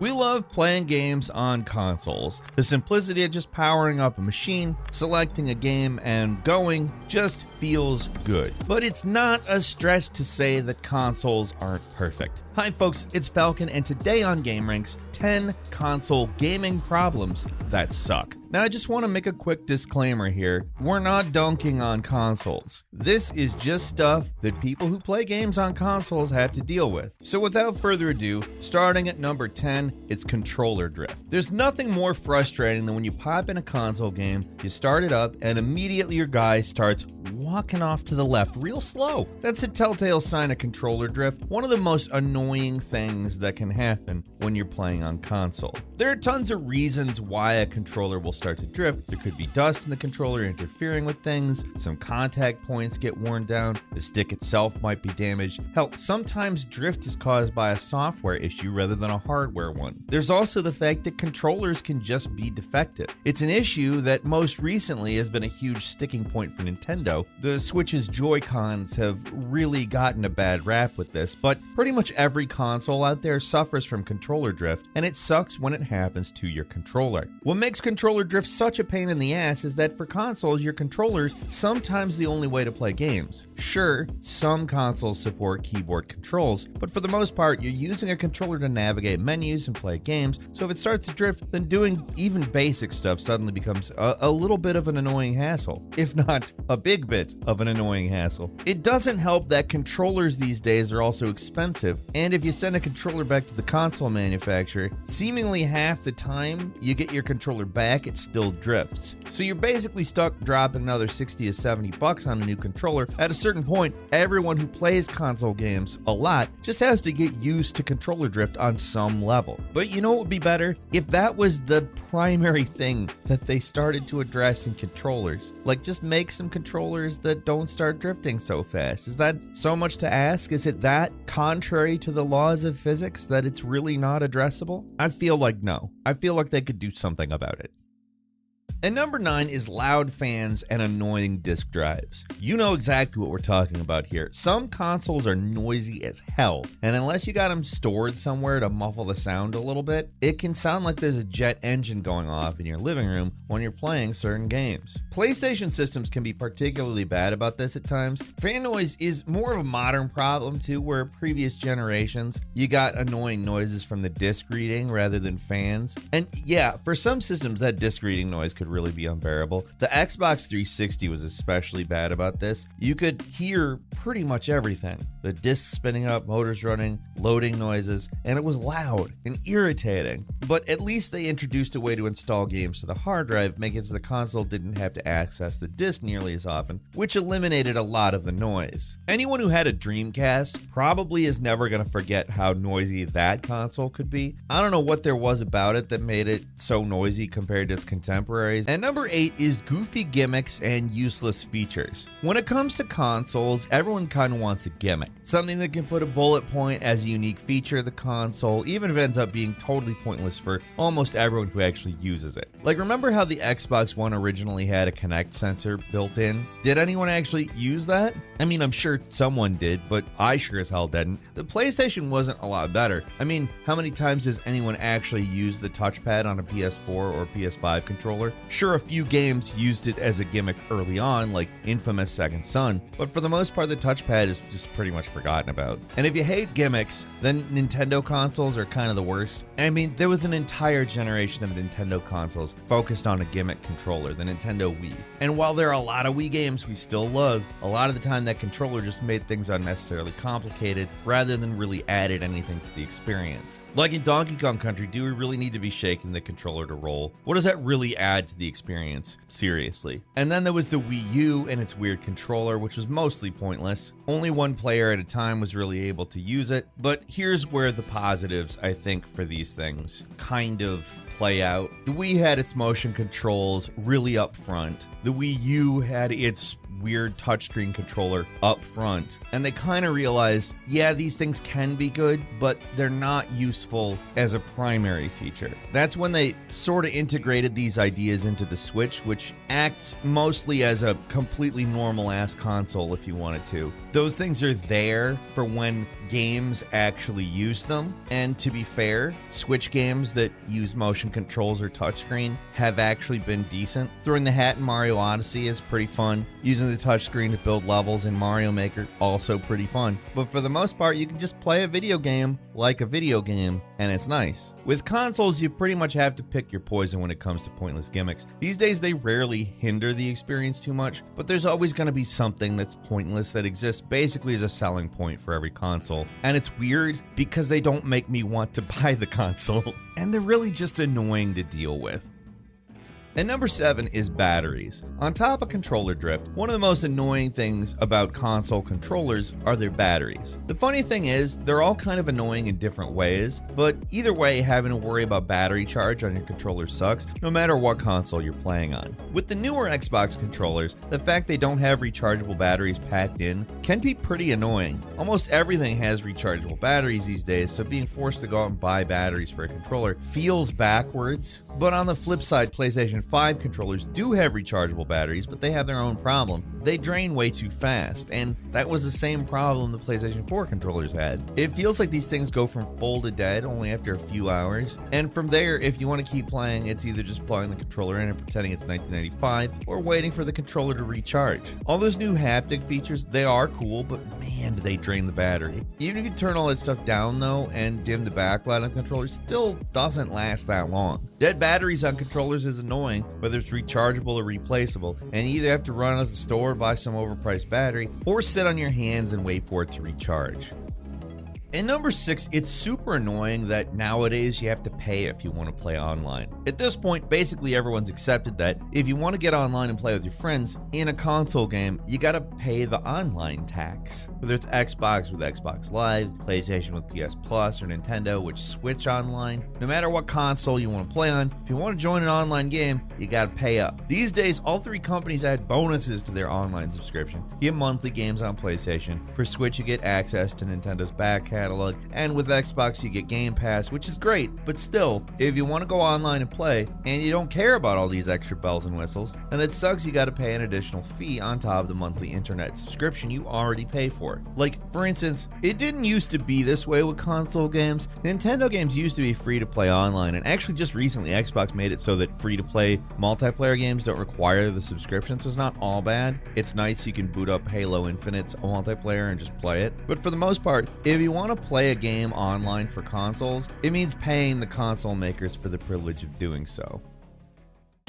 We love playing games on consoles. The simplicity of just powering up a machine, selecting a game, and going just feels good. But it's not a stretch to say that consoles aren't perfect. Hi folks, it's Falcon, and today on gameranx, 10 console gaming problems that suck. Now I just want to make a quick disclaimer here. We're not dunking on consoles. This is just stuff that people who play games on consoles have to deal with. So without further ado, starting at number 10, it's controller drift. There's nothing more frustrating than when you pop in a console game, you start it up, and immediately your guy starts walking off to the left real slow. That's a telltale sign of controller drift, one of the most annoying things that can happen when you're playing on console. There are tons of reasons why a controller will start to drift. There could be dust in the controller interfering with things, some contact points get worn down, the stick itself might be damaged. Hell, sometimes drift is caused by a software issue rather than a hardware one. There's also the fact that controllers can just be defective. It's an issue that most recently has been a huge sticking point for Nintendo. The Switch's Joy-Cons have really gotten a bad rap with this, but pretty much every console out there suffers from controller drift, and it sucks when it happens to your controller. What makes controller drift such a pain in the ass is that for consoles, your controller's sometimes the only way to play games. Sure, some consoles support keyboard controls, but for the most part, you're using a controller to navigate menus and play games, so if it starts to drift, then doing even basic stuff suddenly becomes a little bit of an annoying hassle, if not a big bit of an annoying hassle. It doesn't help that controllers these days are also expensive, and if you send a controller back to the console manufacturer, seemingly half the time you get your controller back, it still drifts. So you're basically stuck dropping another 60 to 70 bucks on a new controller. At a certain point, everyone who plays console games a lot just has to get used to controller drift on some level. But you know what would be better? If that was the primary thing that they started to address in controllers. Like, just make some controllers that don't start drifting so fast. Is that so much to ask? Is it that contrary to the laws of physics that it's really not addressable? I feel like no. I feel like they could do something about it. And number 9 is loud fans and annoying disk drives. You know exactly what we're talking about here. Some consoles are noisy as hell, and unless you got them stored somewhere to muffle the sound a little bit, it can sound like there's a jet engine going off in your living room when you're playing certain games. PlayStation systems can be particularly bad about this at times. Fan noise is more of a modern problem too, where previous generations, you got annoying noises from the disc reading rather than fans. And yeah, for some systems that disc reading noise could really be unbearable. The Xbox 360 was especially bad about this. You could hear pretty much everything. The disc spinning up, motors running, loading noises, and it was loud and irritating. But at least they introduced a way to install games to the hard drive, making it so the console didn't have to access the disc nearly as often, which eliminated a lot of the noise. Anyone who had a Dreamcast probably is never going to forget how noisy that console could be. I don't know what there was about it that made it so noisy compared to its contemporaries. And number 8 is goofy gimmicks and useless features. When it comes to consoles, everyone kind of wants a gimmick. Something that can put a bullet point as a unique feature of the console, even if it ends up being totally pointless for almost everyone who actually uses it. Like, remember how the Xbox One originally had a Kinect sensor built in? Did anyone actually use that? I mean, I'm sure someone did, but I sure as hell didn't. The PlayStation wasn't a lot better. I mean, how many times does anyone actually use the touchpad on a PS4 or PS5 controller? Sure, a few games used it as a gimmick early on, like Infamous Second Son, but for the most part, the touchpad is just pretty much forgotten about. And if you hate gimmicks, then Nintendo consoles are kind of the worst. I mean, there was an entire generation of Nintendo consoles focused on a gimmick controller, the Nintendo Wii. And while there are a lot of Wii games we still love, a lot of the time that controller just made things unnecessarily complicated rather than really added anything to the experience. Like in Donkey Kong Country, do we really need to be shaking the controller to roll? What does that really add to the experience? Seriously. And then there was the Wii U and its weird controller, which was mostly pointless. Only one player at a time was really able to use it. But here's where the positives, I think, for these things kind of play out. The Wii had its motion controls really up front. The Wii U had its weird touchscreen controller up front, and they kind of realized, yeah, these things can be good, but they're not useful as a primary feature. That's when they sort of integrated these ideas into the Switch, which acts mostly as a completely normal ass console if you wanted to. Those things are there for when games actually use them. And to be fair, Switch games that use motion controls or touchscreen have actually been decent. Throwing the hat in Mario Odyssey is pretty fun. Using the touchscreen to build levels in Mario Maker, also pretty fun. But for the most part, you can just play a video game like a video game, and it's nice. With consoles, you pretty much have to pick your poison when it comes to pointless gimmicks. These days, they rarely hinder the experience too much, but there's always going to be something that's pointless that exists basically as a selling point for every console. And it's weird because they don't make me want to buy the console, and they're really just annoying to deal with. And number 7 is batteries. On top of controller drift, one of the most annoying things about console controllers are their batteries. The funny thing is, they're all kind of annoying in different ways, but either way, having to worry about battery charge on your controller sucks, no matter what console you're playing on. With the newer Xbox controllers, the fact they don't have rechargeable batteries packed in can be pretty annoying. Almost everything has rechargeable batteries these days, so being forced to go out and buy batteries for a controller feels backwards. But on the flip side, PlayStation 5 controllers do have rechargeable batteries, but they have their own problem. They drain way too fast, and that was the same problem the PlayStation 4 controllers had. It feels like these things go from full to dead only after a few hours, and from there, if you want to keep playing, it's either just plugging the controller in and pretending it's 1995, or waiting for the controller to recharge. All those new haptic features, they are cool, but man, do they drain the battery. Even if you turn all that stuff down though, and dim the backlight on the controller, still doesn't last that long. Dead batteries on controllers is annoying, whether it's rechargeable or replaceable, and you either have to run out of the store, buy some overpriced battery, or sit on your hands and wait for it to recharge. And number 6, it's super annoying that nowadays you have to pay if you want to play online. At this point, basically everyone's accepted that if you want to get online and play with your friends in a console game, you gotta pay the online tax. Whether it's Xbox with Xbox Live, PlayStation with PS Plus, or Nintendo with Switch Online, no matter what console you want to play on, if you want to join an online game, you gotta pay up. These days, all 3 companies add bonuses to their online subscription. You get monthly games on PlayStation. For Switch, you get access to Nintendo's back catalog, and with Xbox you get Game Pass, which is great, but still, if you want to go online and play, and you don't care about all these extra bells and whistles, then it sucks you gotta pay an additional fee on top of the monthly internet subscription you already pay for. Like, for instance, it didn't used to be this way with console games. Nintendo games used to be free to play online, and actually just recently Xbox made it so that free to play multiplayer games don't require the subscription, so it's not all bad. It's nice you can boot up Halo Infinite's multiplayer and just play it, but for the most part, if you want to play a game online for consoles, it means paying the console makers for the privilege of doing so.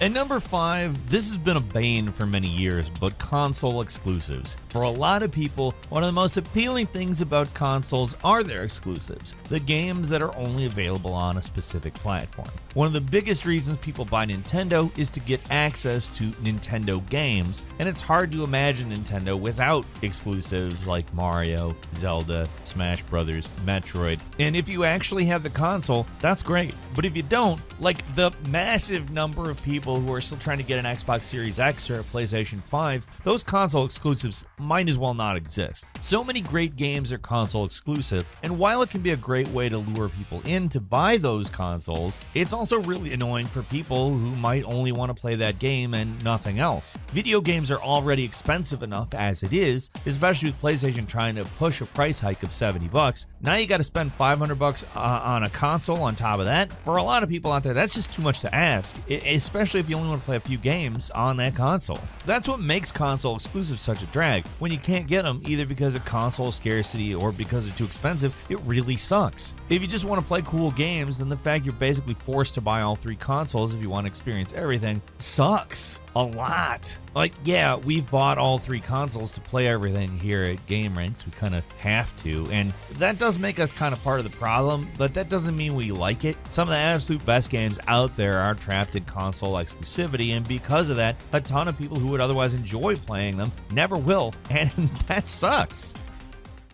At number 5, this has been a bane for many years, but console exclusives. For a lot of people, one of the most appealing things about consoles are their exclusives, the games that are only available on a specific platform. One of the biggest reasons people buy Nintendo is to get access to Nintendo games, and it's hard to imagine Nintendo without exclusives like Mario, Zelda, Smash Brothers, Metroid. And if you actually have the console, that's great. But if you don't, like the massive number of people who are still trying to get an Xbox Series X or a PlayStation 5, those console exclusives might as well not exist. So many great games are console exclusive, and while it can be a great way to lure people in to buy those consoles, it's also really annoying for people who might only want to play that game and nothing else. Video games are already expensive enough as it is, especially with PlayStation trying to push a price hike of $70. Now you got to spend $500 on a console on top of that. For a lot of people out there, that's just too much to ask, especially if you only want to play a few games on that console. That's what makes console exclusives such a drag. When you can't get them, either because of console scarcity or because they're too expensive, it really sucks. If you just want to play cool games, then the fact you're basically forced to buy all 3 consoles if you want to experience everything sucks a lot. Like, yeah, we've bought all 3 consoles to play everything here at gameranx. We kind of have to, and that does make us kind of part of the problem, but that doesn't mean we like it. Some of the absolute best games out there are trapped in console exclusivity, and because of that, a ton of people who would otherwise enjoy playing them never will, and that sucks.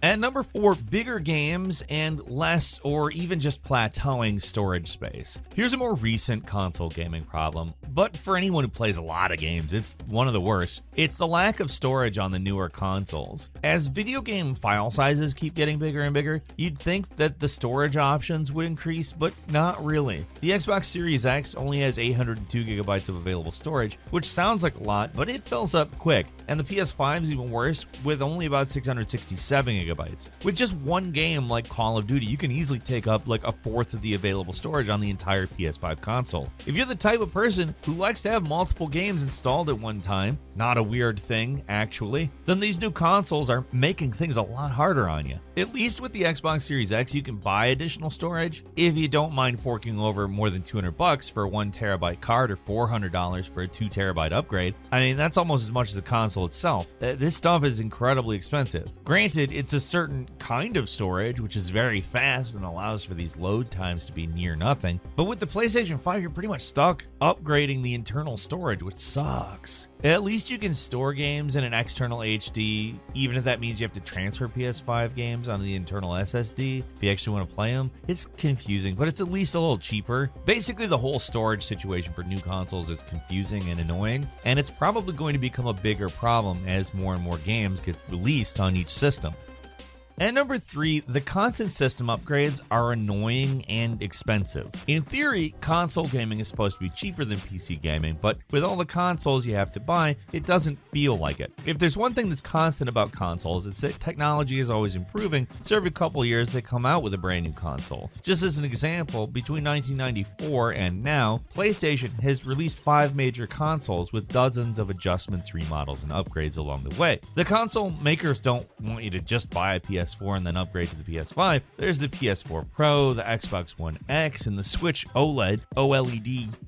At number 4, bigger games and less or even just plateauing storage space. Here's a more recent console gaming problem, but for anyone who plays a lot of games, it's one of the worst. It's the lack of storage on the newer consoles. As video game file sizes keep getting bigger and bigger, you'd think that the storage options would increase, but not really. The Xbox Series X only has 802 gigabytes of available storage, which sounds like a lot, but it fills up quick. And the PS5 is even worse, with only about 667 gigabytes gigabytes. With just one game like Call of Duty, you can easily take up like a fourth of the available storage on the entire PS5 console. If you're the type of person who likes to have multiple games installed at one time, not a weird thing actually, then these new consoles are making things a lot harder on you. At least with the Xbox Series X, you can buy additional storage if you don't mind forking over more than $200 for a 1TB card or $400 for a 2TB upgrade. I mean, that's almost as much as the console itself. This stuff is incredibly expensive. Granted, it's a certain kind of storage, which is very fast and allows for these load times to be near nothing. But with the PlayStation 5, you're pretty much stuck upgrading the internal storage, which sucks. At least you can store games in an external HD, even if that means you have to transfer PS5 games onto the internal SSD if you actually want to play them. It's confusing, but it's at least a little cheaper. Basically, the whole storage situation for new consoles is confusing and annoying, and it's probably going to become a bigger problem as more and more games get released on each system. And number 3, the constant system upgrades are annoying and expensive. In theory, console gaming is supposed to be cheaper than PC gaming, but with all the consoles you have to buy, it doesn't feel like it. If there's one thing that's constant about consoles, it's that technology is always improving, so every couple of years they come out with a brand new console. Just as an example, between 1994 and now, PlayStation has released 5 major consoles with dozens of adjustments, remodels, and upgrades along the way. The console makers don't want you to just buy a PS4 and then upgrade to the PS5. There's the PS4 Pro, the Xbox One X, and the Switch OLED,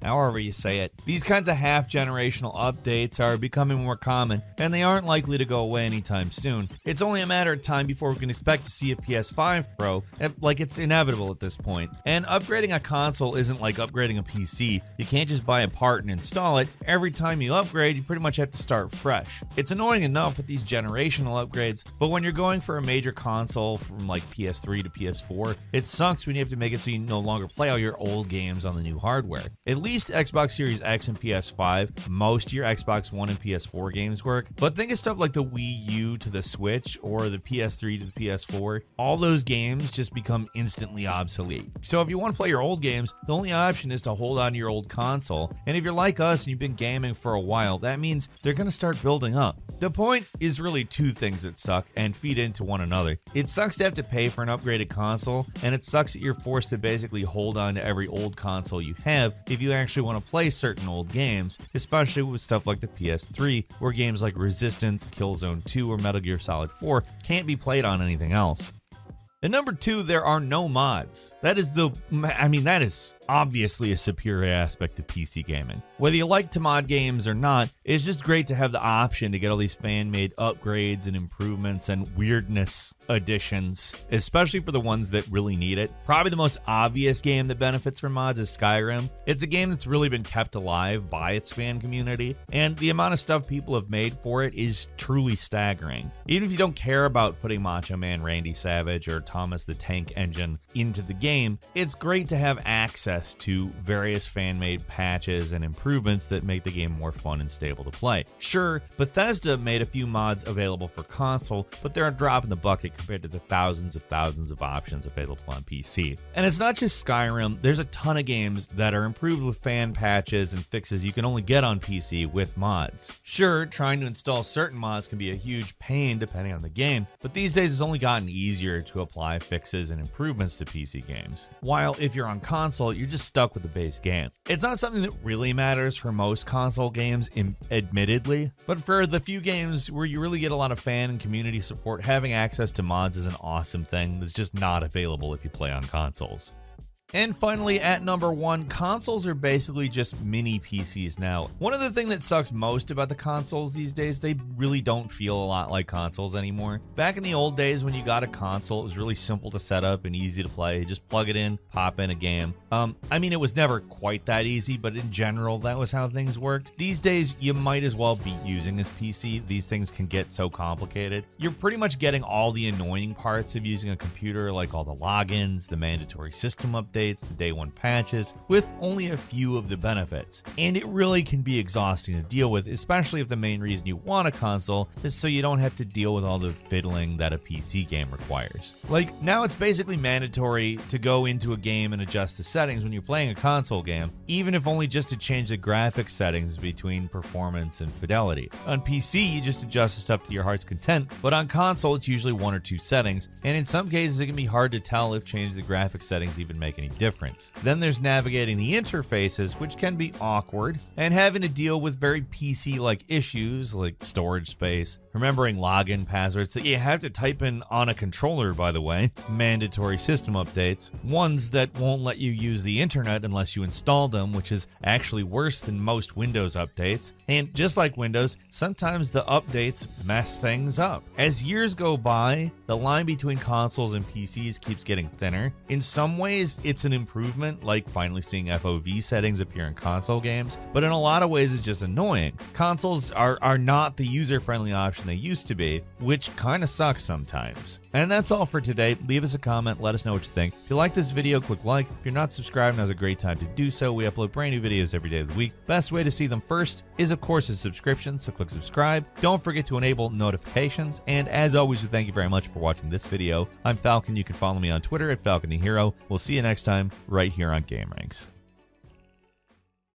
however you say it. These kinds of half-generational updates are becoming more common, and they aren't likely to go away anytime soon. It's only a matter of time before we can expect to see a PS5 Pro, like it's inevitable at this point. And upgrading a console isn't like upgrading a PC. You can't just buy a part and install it. Every time you upgrade, you pretty much have to start fresh. It's annoying enough with these generational upgrades, but when you're going for a major console from like PS3 to PS4, it sucks when you have to make it so you no longer play all your old games on the new hardware. At least Xbox Series X and PS5, most of your Xbox One and PS4 games work, but think of stuff like the Wii U to the Switch or the PS3 to the PS4. All those games just become instantly obsolete. So if you want to play your old games, the only option is to hold on to your old console, and if you're like us and you've been gaming for a while, that means they're going to start building up. The point is really two things that suck and feed into one another. It sucks to have to pay for an upgraded console, and it sucks that you're forced to basically hold on to every old console you have if you actually want to play certain old games, especially with stuff like the PS3, where games like Resistance, Killzone 2, or Metal Gear Solid 4 can't be played on anything else. And number 2, there are no mods. That is obviously a superior aspect of PC gaming. Whether you like to mod games or not, it's just great to have the option to get all these fan-made upgrades and improvements and weirdness additions, especially for the ones that really need it. Probably the most obvious game that benefits from mods is Skyrim. It's a game that's really been kept alive by its fan community, and the amount of stuff people have made for it is truly staggering. Even if you don't care about putting Macho Man Randy Savage or Thomas the Tank Engine into the game, it's great to have access to various fan-made patches and improvements that make the game more fun and stable to play. Sure, Bethesda made a few mods available for console, but they're a drop in the bucket compared to the thousands of options available on PC. And it's not just Skyrim, there's a ton of games that are improved with fan patches and fixes you can only get on PC with mods. Sure, trying to install certain mods can be a huge pain depending on the game, but these days it's only gotten easier to apply fixes and improvements to PC games. While if you're on console, you're just stuck with the base game. It's not something that really matters for most console games, admittedly, but for the few games where you really get a lot of fan and community support, having access to mods is an awesome thing that's just not available if you play on consoles. And finally, at number 1, consoles are basically just mini PCs now. One of the things that sucks most about the consoles these days, they really don't feel a lot like consoles anymore. Back in the old days when you got a console, it was really simple to set up and easy to play. Just plug it in, pop in a game. It was never quite that easy, but in general, that was how things worked. These days, you might as well be using this PC. These things can get so complicated. You're pretty much getting all the annoying parts of using a computer, like all the logins, the mandatory system updates, updates, the day one patches, with only a few of the benefits. And it really can be exhausting to deal with, especially if the main reason you want a console is so you don't have to deal with all the fiddling that a PC game requires. Like, now it's basically mandatory to go into a game and adjust the settings when you're playing a console game, even if only just to change the graphics settings between performance and fidelity. On PC, you just adjust the stuff to your heart's content, but on console, it's usually one or two settings, and in some cases, it can be hard to tell if changing the graphics settings even make any difference. Then there's navigating the interfaces, which can be awkward, and having to deal with very PC-like issues like storage space, remembering login passwords that you have to type in on a controller, by the way, mandatory system updates, ones that won't let you use the internet unless you install them, which is actually worse than most Windows updates. And just like Windows, sometimes the updates mess things up. As years go by, the line between consoles and PCs keeps getting thinner. In some ways, it's an improvement, like finally seeing FOV settings appear in console games, but in a lot of ways, it's just annoying. Consoles are not the user-friendly option they used to be, which kind of sucks sometimes. And that's all for today. Leave us a comment, let us know what you think. If you like this video, click like. If you're not subscribed, now's a great time to do so. We upload brand new videos every day of the week. Best way to see them first is, of course, a subscription, so click subscribe. Don't forget to enable notifications. And as always, we thank you very much for watching this video. I'm Falcon. You can follow me on Twitter at Falcon the Hero. We'll see you next time right here on GameRanx.